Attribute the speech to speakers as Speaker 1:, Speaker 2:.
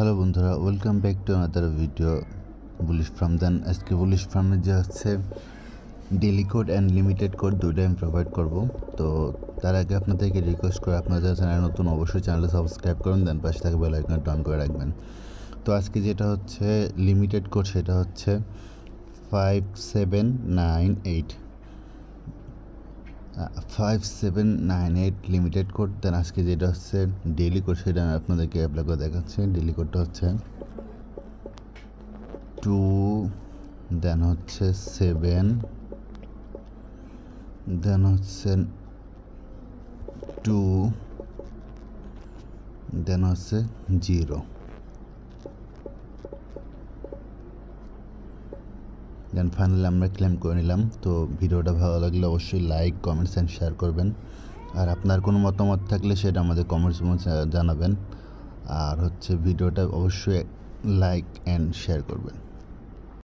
Speaker 1: Hello বন্ধুরা, welcome back to another video Bullish Firm. Then আজকে Bullish ফার্মে যে হচ্ছে daily code and limited code দুইটাই আমি প্রোভাইড করব। তো তার আগে আপনাদেরকে রিকোয়েস্ট করে আপনারা যারা চ্যানেল নতুন অবশ্যই চ্যানেলটা সাবস্ক্রাইব করুন, দেন পাশে থাকা বেল আইকনটা অন করে রাখবেন। তো আজকে যেটা হচ্ছে লিমিটেড কোড সেটা হচ্ছে 5798 5798 লিমিটেড কোড। দেন আজকে যেটা হচ্ছে ডেইলি কোড সেটা আমি আপনাদেরকে অ্যাপ্লাই করে দেখাচ্ছি। ডেইলি কোডটা হচ্ছে 2, দেন হচ্ছে 7, দেন হচ্ছে 2, দেন হচ্ছে 0, দেন ফাইনালি আমরা ক্লেম করে নিলাম। তো ভিডিওটা ভালো লাগলে অবশ্যই লাইক, কমেন্টস অ্যান্ড শেয়ার করবেন। আর আপনার কোনো মতামত থাকলে সেটা আমাদের কমেন্টস জানাবেন। আর হচ্ছে ভিডিওটা অবশ্যই লাইক অ্যান্ড শেয়ার করবেন।